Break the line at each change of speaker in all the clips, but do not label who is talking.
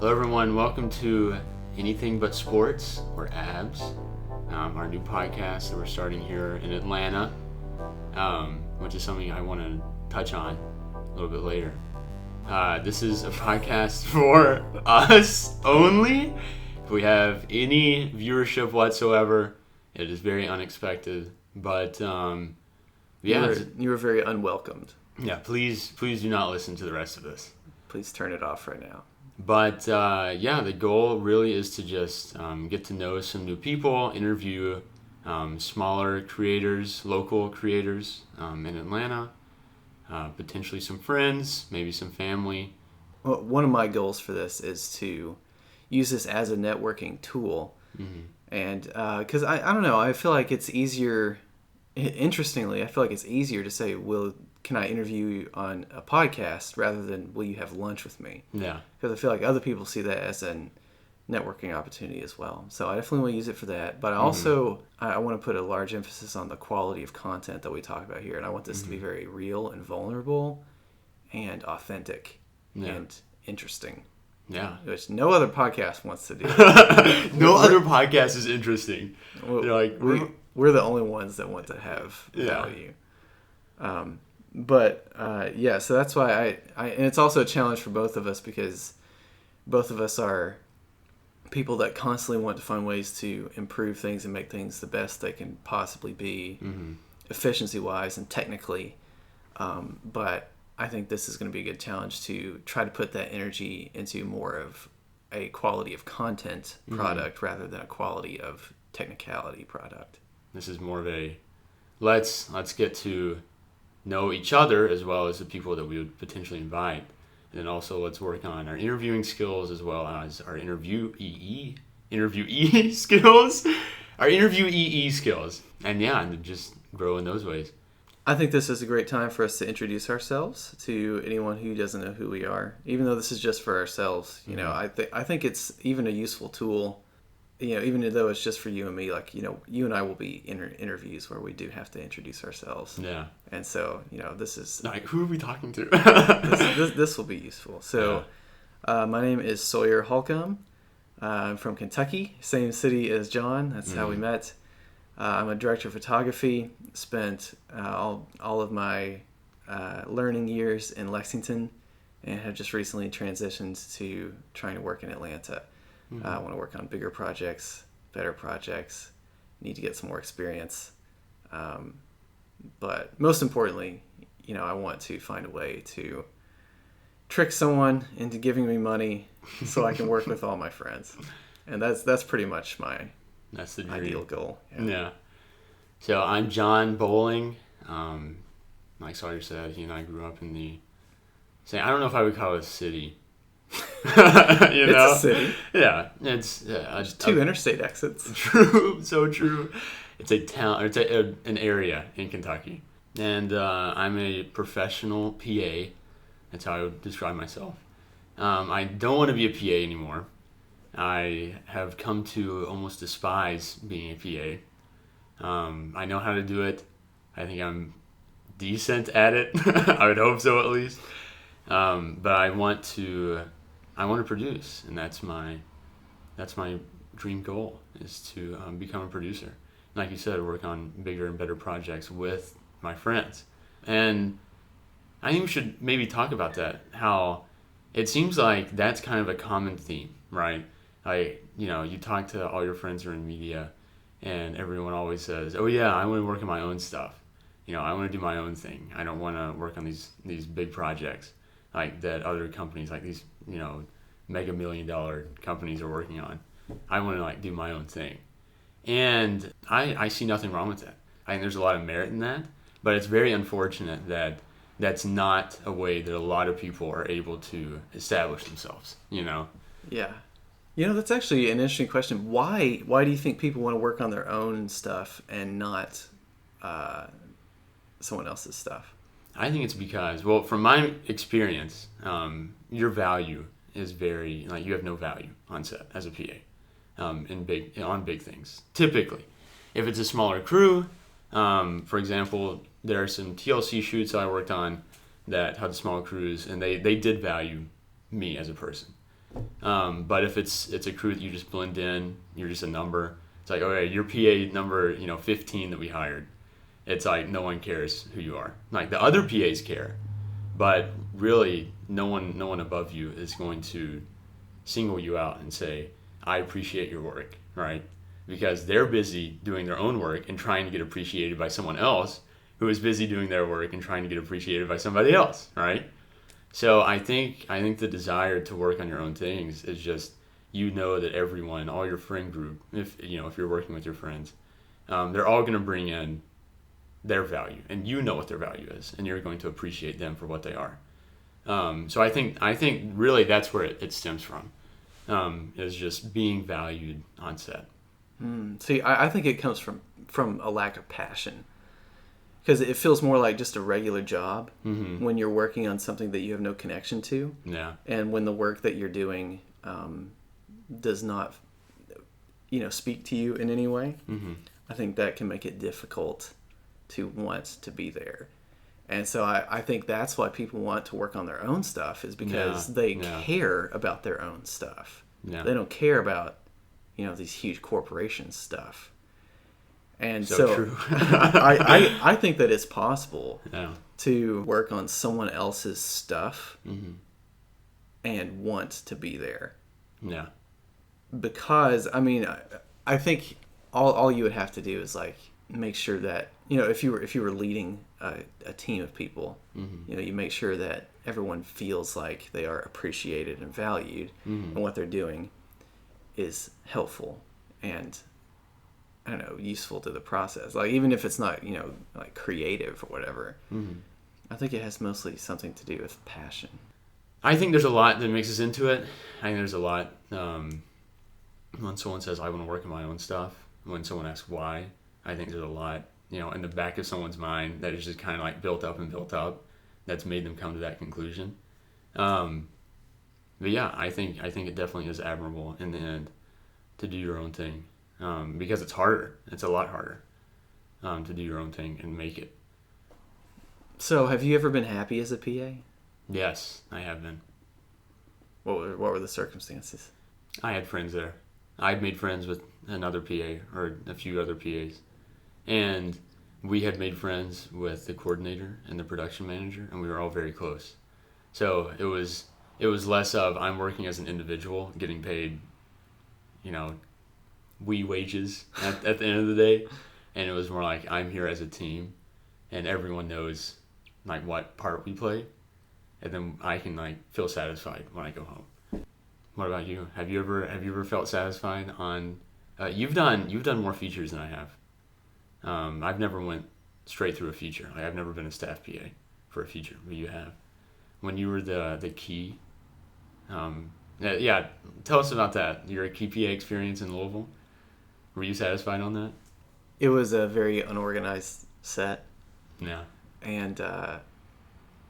Hello everyone, welcome to Anything But Sports, or ABS, our new podcast that we're starting here in Atlanta, which is something I want to touch on a little bit later. This is a podcast for us only. If we have any viewership whatsoever, it is very unexpected, but
you were very unwelcomed.
Yeah, please do not listen to the rest of this.
Please turn it off right now.
But the goal really is to just get to know some new people, interview smaller creators, local creators in Atlanta, potentially some friends, maybe some family.
Well, one of my goals for this is to use this as a networking tool.
Mm-hmm.
And because I don't know, I feel like it's easier, interestingly, I feel like it's easier to say, can I interview you on a podcast rather than will you have lunch with me?
Yeah.
Because I feel like other people see that as a networking opportunity as well. So I definitely want to use it for that. But I also, I want to put a large emphasis on the quality of content that we talk about here. And I want this to be very real and vulnerable and authentic and interesting.
Yeah.
Which no other podcast wants to do.
No other podcast is interesting.
We're the only ones that want to have value. So that's why and it's also a challenge for both of us because both of us are people that constantly want to find ways to improve things and make things the best they can possibly be, efficiency-wise and technically. But I think this is going to be a good challenge to try to put that energy into more of a quality of content product rather than a quality of technicality product.
This is more of a let's get to know each other as well as the people that we would potentially invite. And then also let's work on our interviewing skills as well as our interviewee skills. And just grow in those ways.
I think this is a great time for us to introduce ourselves to anyone who doesn't know who we are. Even though this is just for ourselves, I think it's even a useful tool. Even though it's just for you and me, you and I will be in interviews where we do have to introduce ourselves.
Yeah.
And so, this is...
who are we talking to?
this will be useful. So, my name is Sawyer Holcomb. I'm from Kentucky, same city as John. That's how we met. I'm a director of photography. Spent all of my learning years in Lexington and have just recently transitioned to trying to work in Atlanta. I want to work on bigger projects, better projects, need to get some more experience. But most importantly, I want to find a way to trick someone into giving me money so I can work with all my friends. And that's pretty much
that's the
ideal goal.
Yeah. So I'm John Bowling. Like Sawyer said, he and I grew up in I don't know if I would call it a city.
It's a city.
Yeah, it's
two interstate exits.
True, so true. It's a town, or it's an area in Kentucky, and I'm a professional PA. That's how I would describe myself. I don't want to be a PA anymore. I have come to almost despise being a PA. I know how to do it. I think I'm decent at it. I would hope so, at least. But I want to produce, and that's my dream goal, is to become a producer. Like you said, work on bigger and better projects with my friends. And I think we should maybe talk about that, how it seems like that's kind of a common theme, right? You talk to all your friends who are in media, and everyone always says, oh yeah, I want to work on my own stuff. I want to do my own thing. I don't want to work on these big projects like that other companies, like these, mega $1 million companies are working on. I want to do my own thing. And I see nothing wrong with that. I think there's a lot of merit in that, but it's very unfortunate that that's not a way that a lot of people are able to establish themselves,
Yeah. That's actually an interesting question. Why do you think people want to work on their own stuff and not someone else's stuff?
I think it's because, from my experience, your value is very, you have no value on set as a PA on big things. Typically, if it's a smaller crew, for example, there are some TLC shoots I worked on that had small crews, and they did value me as a person. But if it's a crew that you just blend in, you're just a number. It's like, okay, your PA number 15 that we hired. It's like no one cares who you are. Like the other PAs care, but really no one above you is going to single you out and say, I appreciate your work, right? Because they're busy doing their own work and trying to get appreciated by someone else who is busy doing their work and trying to get appreciated by somebody else, right? So I think the desire to work on your own things is just, that everyone, all your friend group, if you're working with your friends, they're all going to bring in their value, and you know what their value is, and you're going to appreciate them for what they are. So I think really that's where it stems from, is just being valued on set.
See, I think it comes from a lack of passion, because it feels more like just a regular job when you're working on something that you have no connection to.
Yeah.
And when the work that you're doing does not, speak to you in any way, I think that can make it difficult to want to be there. And so I think that's why people want to work on their own stuff, is because they care about their own stuff.
Yeah.
They don't care about, these huge corporation stuff. And
so true.
I think that it's possible
to
work on someone else's stuff and want to be there.
Yeah.
Because, I think all you would have to do is like make sure that, if you were leading a team of people, you make sure that everyone feels like they are appreciated and valued, and what they're doing is helpful and, I don't know, useful to the process. Like, even if it's not, like creative or whatever, I think it has mostly something to do with passion.
I think there's a lot that mixes into it. I think there's a lot, when someone says, I want to work on my own stuff, when someone asks why, I think there's a lot, in the back of someone's mind that is just kind of like built up that's made them come to that conclusion. But yeah, I think it definitely is admirable in the end to do your own thing, because it's harder. It's a lot harder to do your own thing and make it.
So have you ever been happy as a PA?
Yes, I have been.
What were the circumstances?
I had friends there. I'd made friends with another PA or a few other PAs. And we had made friends with the coordinator and the production manager, and we were all very close. So it was less of I'm working as an individual, getting paid, wee wages at the end of the day. And it was more like I'm here as a team, and everyone knows like what part we play. And then I can like feel satisfied when I go home. What about you? Have you ever felt satisfied on? You've done more features than I have. I've never went straight through a feature. Like I've never been a staff PA for a feature, but you have. When you were the key, tell us about that. Your key PA experience in Louisville. Were you satisfied on that?
It was a very unorganized set.
Yeah.
And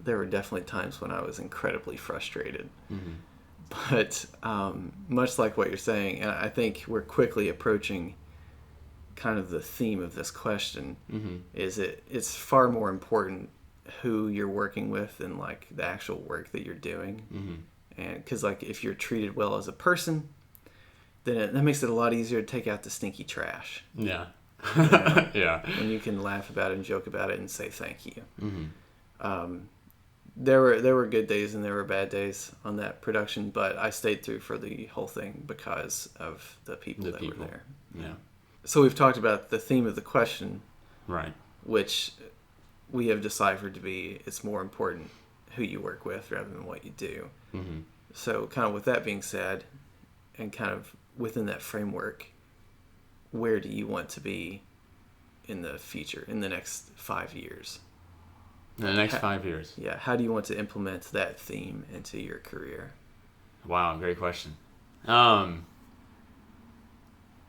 there were definitely times when I was incredibly frustrated. But much like what you're saying, and I think we're quickly approaching kind of the theme of this question, is it's far more important who you're working with than like the actual work that you're doing. And because like if you're treated well as a person, then that makes it a lot easier to take out the stinky trash.
Yeah.
Yeah. When you can laugh about it and joke about it and say thank you. There were good days and there were bad days on that production, but I stayed through for the whole thing because of the people were there.
Yeah.
So we've talked about the theme of the question,
right?
Which we have deciphered to be it's more important who you work with rather than what you do. So kind of with that being said, and kind of within that framework, where do you want to be in the future, in the next 5 years?
In the next 5 years?
Yeah. How do you want to implement that theme into your career?
Wow, great question.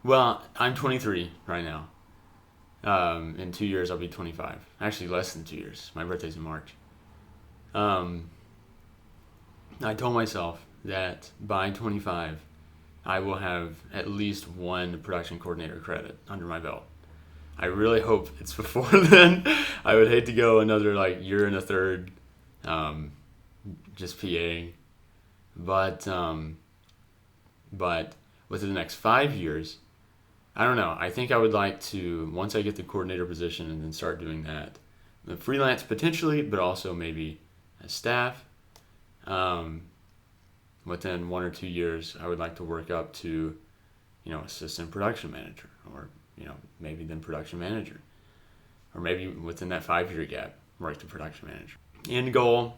Well, I'm 23 right now. In 2 years, I'll be 25. Actually, less than 2 years. My birthday's in March. I told myself that by 25, I will have at least one production coordinator credit under my belt. I really hope it's before then. I would hate to go another like year and a third, just PAing. But But within the next 5 years, I don't know. I think I would like to, once I get the coordinator position and then start doing that, the freelance potentially, but also maybe as staff. Within 1 or 2 years, I would like to work up to, assistant production manager, or, maybe then production manager. Or maybe within that 5-year gap, work to production manager. End goal,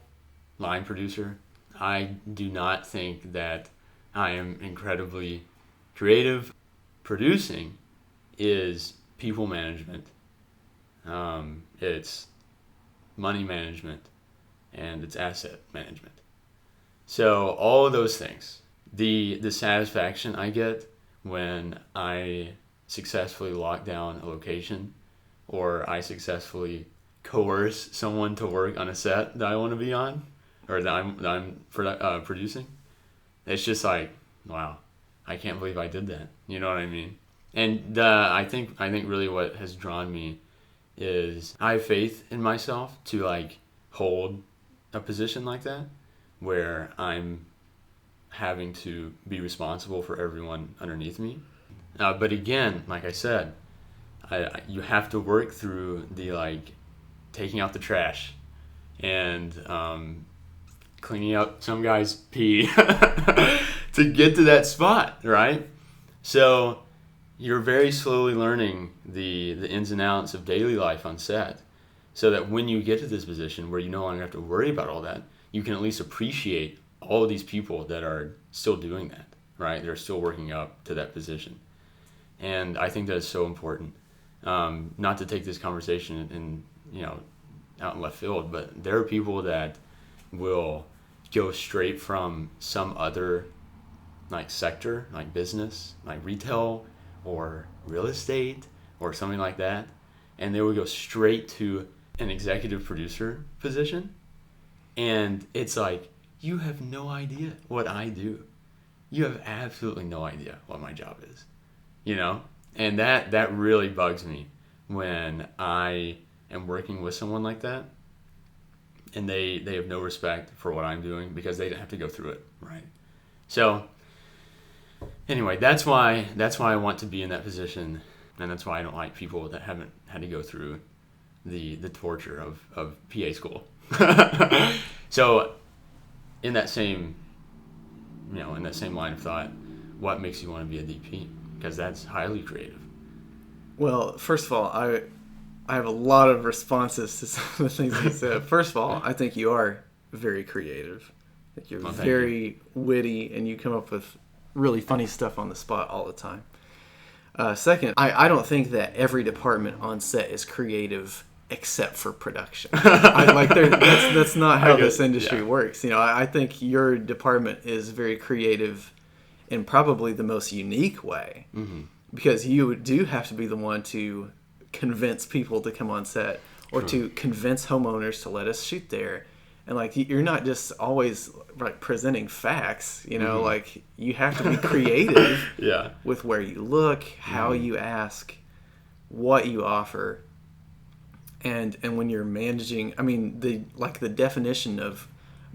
line producer. I do not think that I am incredibly creative. Producing is people management. It's money management, and it's asset management. So all of those things, the satisfaction I get when I successfully lock down a location, or I successfully coerce someone to work on a set that I want to be on, or that I'm producing, it's just like, wow, I can't believe I did that. You know what I mean? And I think really what has drawn me is I have faith in myself to like hold a position like that, where I'm having to be responsible for everyone underneath me. But again, like I said, you have to work through the like taking out the trash and cleaning up some guy's pee to get to that spot, right? So you're very slowly learning the ins and outs of daily life on set, so that when you get to this position where you no longer have to worry about all that, you can at least appreciate all of these people that are still doing that, right? They're still working up to that position. And I think that is so important. Not to take this conversation in out in left field, but there are people that will go straight from some other like sector, like business, like retail or real estate or something like that, and they will go straight to an executive producer position. And it's like, you have no idea what I do. You have absolutely no idea what my job is, And that really bugs me when I am working with someone like that and they have no respect for what I'm doing because they didn't have to go through it, right? So anyway, that's why I want to be in that position, and that's why I don't like people that haven't had to go through the torture of PA school. So in that same line of thought, what makes you want to be a DP? Because that's highly creative.
Well, first of all, I have a lot of responses to some of the things you said. First of all, I think you are very creative. I think you're very witty, and you come up with really funny stuff on the spot all the time. Second, I don't think that every department on set is creative except for production. That's not how this industry works. I think your department is very creative in probably the most unique way, because you do have to be the one to convince people to come on set, or to convince homeowners to let us shoot there. And like, you're not just always like presenting facts, like you have to be creative with where you look, how you ask, what you offer. And when you're managing, the definition of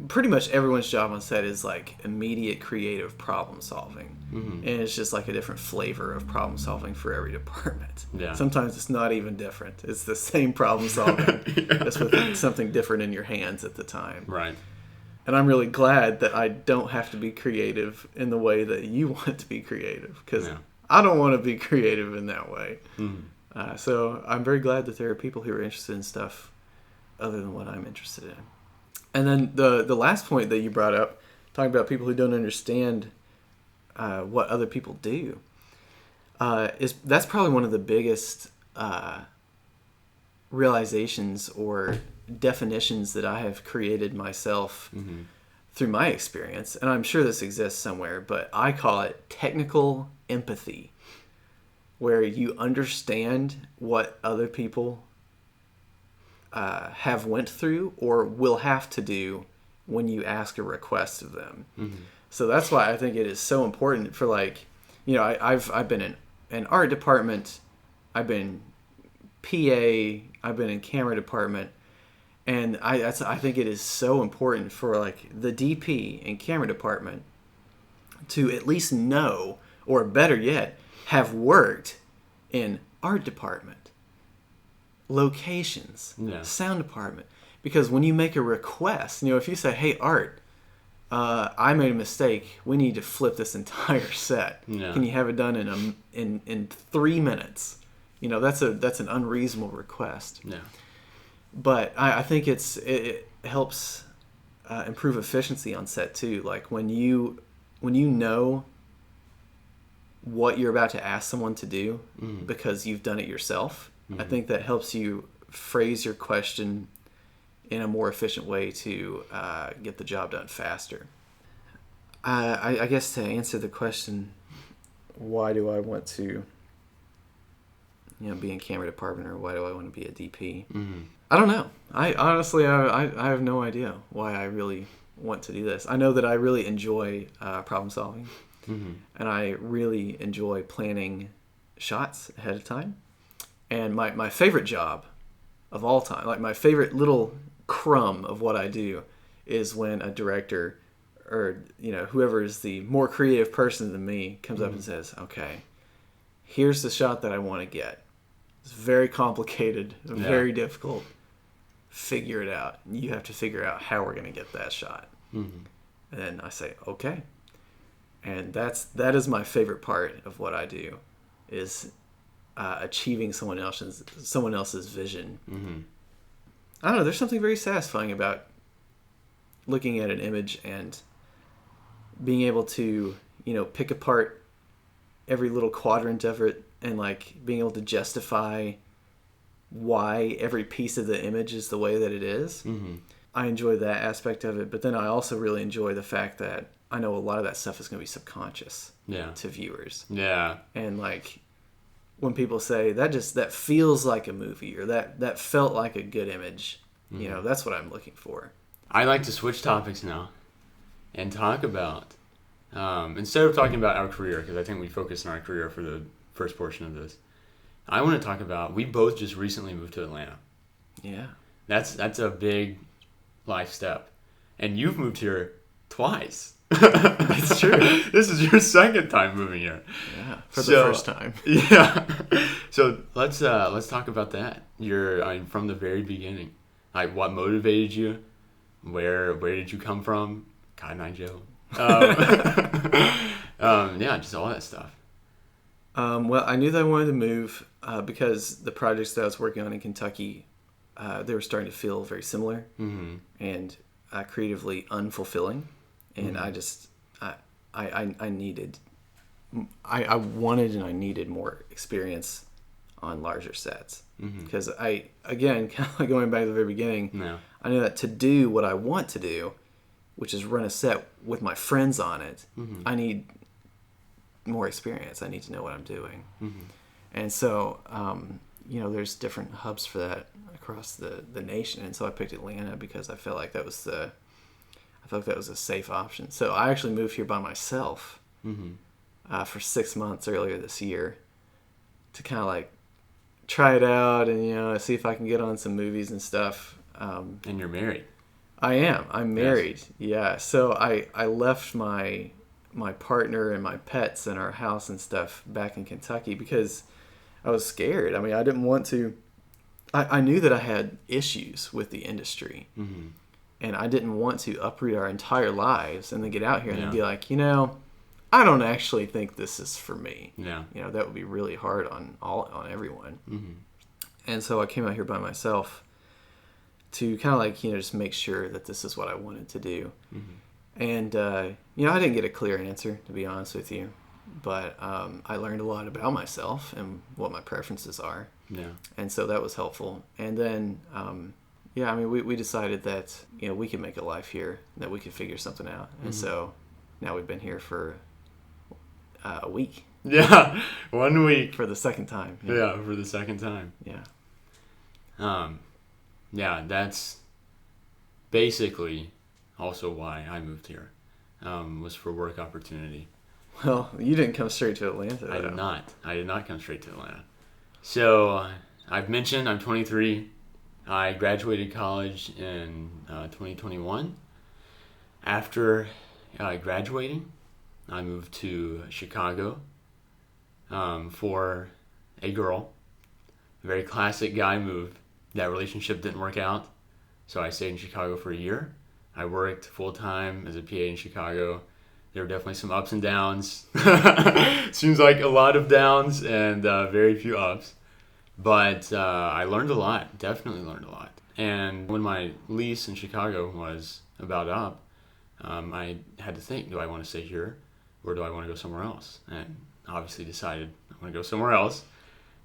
pretty much everyone's job on set is like immediate creative problem solving. And it's just like a different flavor of problem solving for every department. Sometimes it's not even different. It's the same problem solving, just with something different in your hands at the time.
Right.
And I'm really glad that I don't have to be creative in the way that you want to be creative, because I don't want to be creative in that way. So I'm very glad that there are people who are interested in stuff other than what I'm interested in. And then the last point that you brought up, talking about people who don't understand what other people do, that's probably one of the biggest realizations or definitions that I have created myself through my experience. And I'm sure this exists somewhere, but I call it technical empathy, where you understand what other people have went through or will have to do when you ask a request of them. So that's why I think it is so important for, like, I've been in an art department, I've been PA, I've been in camera department, and I think it is so important for like the DP and camera department to at least know, or better yet, have worked in art department, locations, sound department. Because when you make a request, if you say, hey, Art, I made a mistake. We need to flip this entire set.
Yeah.
Can you have it done in 3 minutes? That's an unreasonable request.
Yeah.
But I think it helps improve efficiency on set too. Like when you know what you're about to ask someone to do because you've done it yourself, I think that helps you phrase your question in a more efficient way to get the job done faster. I guess to answer the question, why do I want to be in camera department, or why do I want to be a DP? I don't know. I honestly, I have no idea why I really want to do this. I know that I really enjoy problem solving, and I really enjoy planning shots ahead of time. And my favorite job of all time, like my favorite little crumb of what I do, is when a director or whoever is the more creative person than me comes up and says, okay, here's the shot that I want to get. It's very complicated, very difficult. Figure it out. You have to figure out how we're going to get that shot. And then I say, okay. And that is my favorite part of what I do, is achieving someone else's vision. I don't know. There's something very satisfying about looking at an image and being able to, pick apart every little quadrant of it, and like being able to justify why every piece of the image is the way that it is. I enjoy that aspect of it, but then I also really enjoy the fact that I know a lot of that stuff is going to be subconscious to viewers. Yeah. And like when people say that feels like a movie, or that felt like a good image, that's what I'm looking for.
I like to switch topics now and talk about, instead of talking about our career, because I think we focus on our career for the first portion of this, I want to talk about, we both just recently moved to Atlanta. Yeah. That's a big life step. And you've moved here twice. That's true. This is your second time moving here. Yeah, for the first time. Yeah. So let's talk about that. From the very beginning. Like, what motivated you? Where did you come from? Cotton Eye Joe. Yeah, just all that stuff.
Well, I knew that I wanted to move because the projects that I was working on in Kentucky, they were starting to feel very similar and creatively unfulfilling. And I just, I wanted and I needed more experience on larger sets. Because again, kind of like going back to the very beginning, I knew that to do what I want to do, which is run a set with my friends on it, I need more experience. I need to know what I'm doing. And so, there's different hubs for that across the nation. And so I picked Atlanta because I felt like that was a safe option. So I actually moved here by myself for 6 months earlier this year to kind of like try it out and see if I can get on some movies and stuff.
And you're married.
I am. I'm married. Yes. Yeah. So I left my partner and my pets and our house and stuff back in Kentucky because I was scared. I mean, I didn't want to. I knew that I had issues with the industry. And I didn't want to uproot our entire lives and then get out here and then be like, I don't actually think this is for me. Yeah. That would be really hard on everyone. And so I came out here by myself to kind of like, just make sure that this is what I wanted to do. And, I didn't get a clear answer, to be honest with you. But I learned a lot about myself and what my preferences are. Yeah. And so that was helpful. And then... we decided that, we could make a life here, that we could figure something out. And so now we've been here for a week. Yeah, 1 week. For the second time.
Yeah, for the second time. Yeah. That's basically also why I moved here, was for work opportunity.
Well, you didn't come straight to Atlanta, though.
I did not come straight to Atlanta. So, I've mentioned I'm 23. I graduated college in 2021. After graduating, I moved to Chicago for a girl. A very classic guy move. That relationship didn't work out, so I stayed in Chicago for a year. I worked full-time as a PA in Chicago. There were definitely some ups and downs. Seems like a lot of downs and very few ups. But I learned a lot, definitely learned a lot. And when my lease in Chicago was about up, I had to think, do I want to stay here or do I want to go somewhere else? And obviously decided I want to go somewhere else.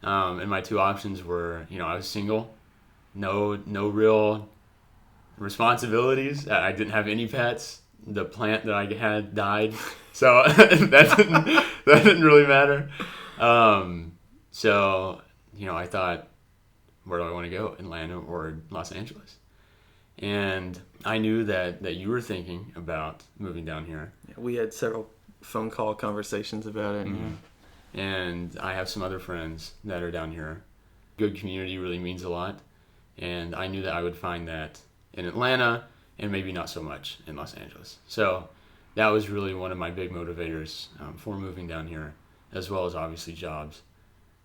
And my two options were, I was single, no real responsibilities. I didn't have any pets. The plant that I had died, so that didn't really matter. So I thought, where do I want to go, Atlanta or Los Angeles? And I knew that you were thinking about moving down here.
Yeah, we had several phone call conversations about it.
Mm-hmm. And I have some other friends that are down here. Good community really means a lot. And I knew that I would find that in Atlanta and maybe not so much in Los Angeles. So that was really one of my big motivators for moving down here, as well as obviously jobs.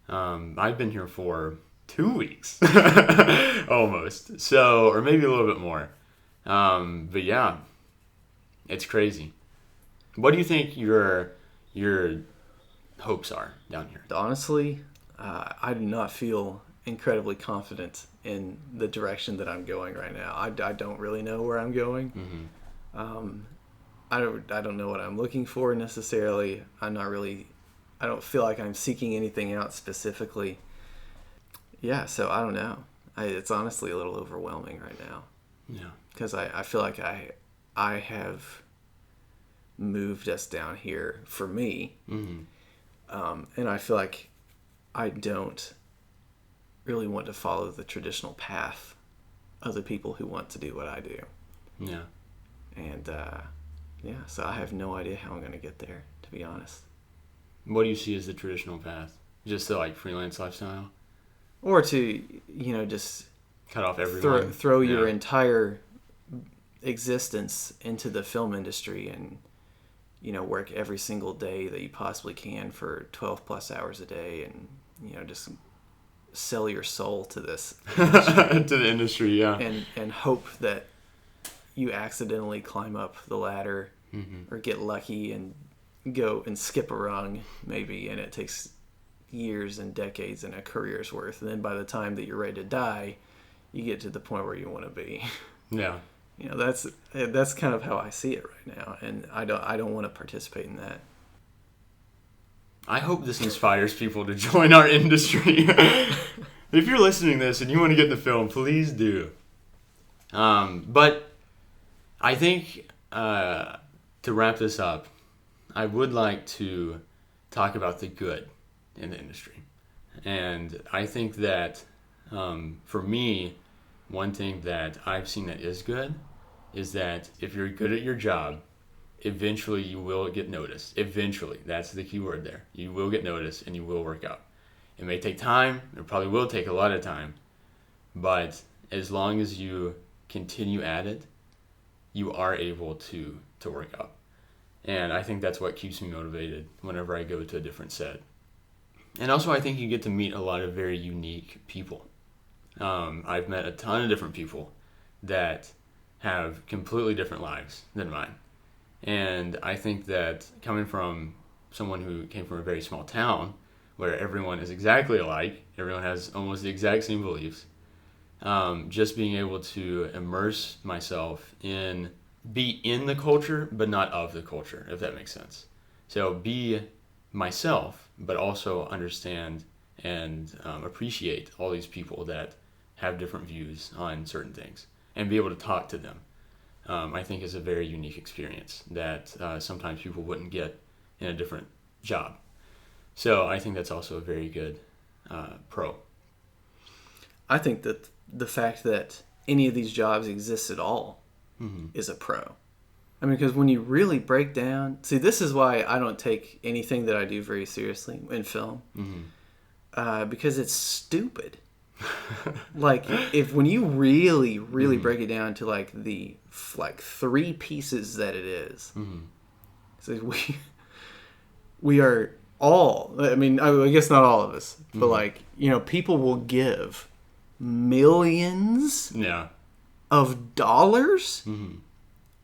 I've been here for 2 weeks, almost. So, or maybe a little bit more. But yeah, it's crazy. What do you think your hopes are down here?
Honestly, I do not feel incredibly confident in the direction that I'm going right now. I don't really know where I'm going.
Mm-hmm.
I don't know what I'm looking for necessarily. I don't feel like I'm seeking anything out specifically. Yeah, so I don't know. It's honestly a little overwhelming right now.
Yeah.
Because I feel like I have moved us down here for me.
Mm-hmm.
And I feel like I don't really want to follow the traditional path of the people who want to do what I do.
Yeah.
And so I have no idea how I'm going to get there, to be honest.
What do you see as the traditional path? Just the freelance lifestyle?
Or to, just
Cut off everyone?
throw your entire existence into the film industry and, work every single day that you possibly can for 12 plus hours a day and, just sell your soul to this
to the industry, yeah.
And hope that you accidentally climb up the ladder
Mm-hmm.
or get lucky and go and skip a rung maybe, and it takes years and decades and a career's worth, and then by the time that you're ready to die, you get to the point where you want to be.
Yeah.
That's kind of how I see it right now, and I don't want to participate in that.
I hope this inspires people to join our industry. If you're listening to this and you want to get in the film, please do. But I think to wrap this up, I would like to talk about the good in the industry. And I think that for me, one thing that I've seen that is good is that if you're good at your job, eventually you will get noticed. Eventually, that's the key word there. You will get noticed and you will work out. It may take time. It probably will take a lot of time. But as long as you continue at it, you are able to work out. And I think that's what keeps me motivated whenever I go to a different set. And also I think you get to meet a lot of very unique people. I've met a ton of different people that have completely different lives than mine. And I think that coming from someone who came from a very small town where everyone is exactly alike, everyone has almost the exact same beliefs, just being able to immerse myself be in the culture, but not of the culture, if that makes sense. So be myself, but also understand and appreciate all these people that have different views on certain things and be able to talk to them. I think is a very unique experience that sometimes people wouldn't get in a different job. So I think that's also a very good pro.
I think that the fact that any of these jobs exist at all
Mm-hmm.
is a pro. I mean, because when you really break down... See, this is why I don't take anything that I do very seriously in film.
Mm-hmm.
Because it's stupid. When you really, really break it down to the three pieces that it is.
Mm-hmm.
So we are all, I mean, I guess not all of us, but like, you know, people will give millions of dollars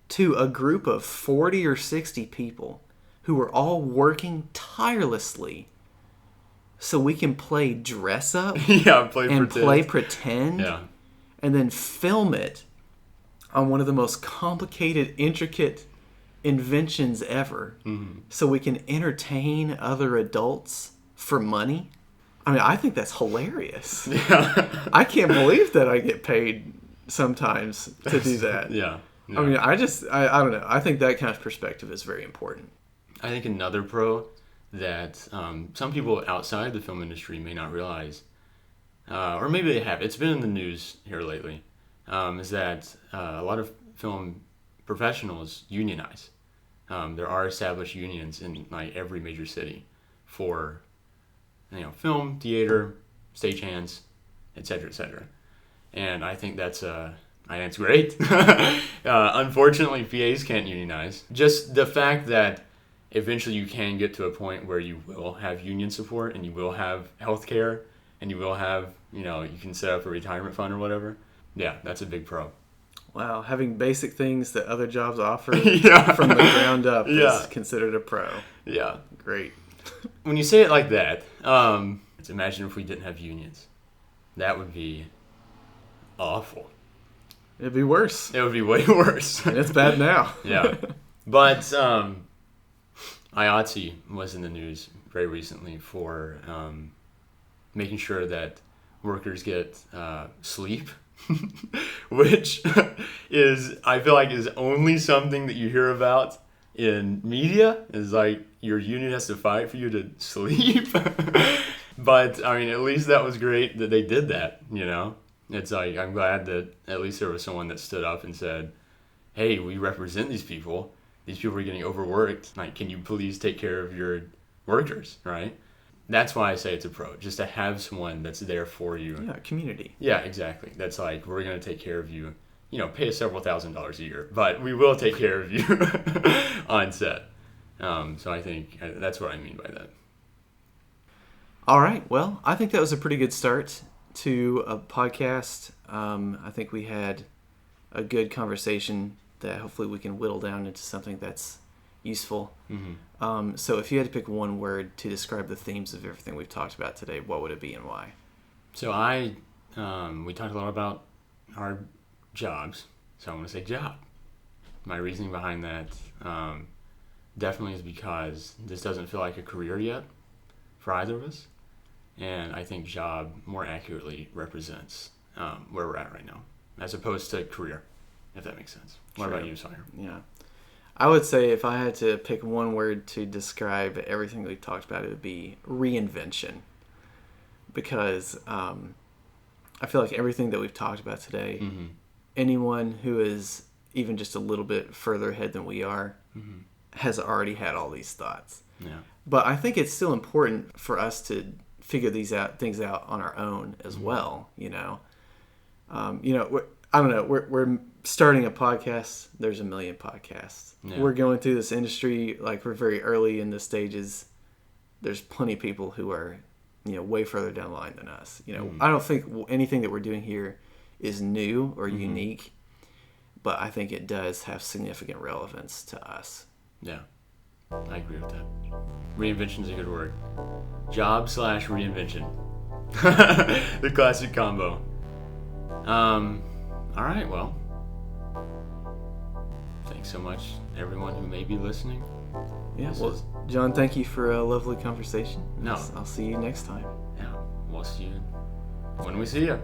to a group of 40 or 60 people who are all working tirelessly so we can play dress up play pretend and then film it on one of the most complicated, intricate inventions ever so we can entertain other adults for money. I mean, I think that's hilarious. I can't believe that I get paid sometimes to do that. I mean, I don't know. I think that kind of perspective is very important.
I think another pro that some people outside the film industry may not realize, or maybe they have, it's been in the news here lately, is that a lot of film professionals unionize. There are established unions in like every major city for, you know, film, theater, stagehands, etc., etc. And I think that's great. Unfortunately, PAs can't unionize. Just the fact that eventually you can get to a point where you will have union support and you will have health care and you will have, you know, you can set up a retirement fund or whatever. Yeah, that's a big pro.
Wow, having basic things that other jobs offer from the ground up is considered a pro.
Yeah.
Great.
When you say it like that, imagine if we didn't have unions. That would be awful.
It'd be worse.
It would be way worse.
And it's bad now.
Yeah. But IATSE was in the news very recently for making sure that workers get sleep, which is, I feel like, is only something that you hear about in media, is like your union has to fight for you to sleep. But I mean, at least that was great that they did that, you know? It's like, I'm glad that at least there was someone that stood up and said, hey, we represent these people. These people are getting overworked. Like, can you please take care of your workers, right? That's why I say it's a pro, just to have someone that's there for you.
Yeah, community.
Yeah, exactly. That's like, we're going to take care of you. You know, pay us several $1,000s a year, but we will take care of you on set. So I think that's what I mean by that.
All right. Well, I think that was a pretty good start to a podcast. I think we had a good conversation that hopefully we can whittle down into something that's useful. So if you had to pick one word to describe the themes of everything we've talked about today, what would it be and why?
So we talked a lot about our jobs, so I'm going to say job. My reasoning behind that definitely is because this doesn't feel like a career yet for either of us, and I think job more accurately represents where we're at right now, as opposed to career, if that makes sense. What about you, Sawyer?
Yeah. I would say if I had to pick one word to describe everything we've talked about, it would be reinvention. Because I feel like everything that we've talked about today, anyone who is even just a little bit further ahead than we are has already had all these thoughts.
Yeah.
But I think it's still important for us to figure things out on our own as well. You know, I don't know. We're starting a podcast. There's a million podcasts. Yeah. We're going through this industry, like we're very early in the stages. There's plenty of people who are, way further down the line than us. I don't think anything that we're doing here is new or unique, but I think it does have significant relevance to us.
Yeah, I agree with that. Reinvention is a good word. Job/reinvention. The classic combo. All right, well, thanks so much, everyone who may be listening.
Yeah, John, thank you for a lovely conversation.
No.
I'll see you next time.
Yeah, we'll see you when we see you.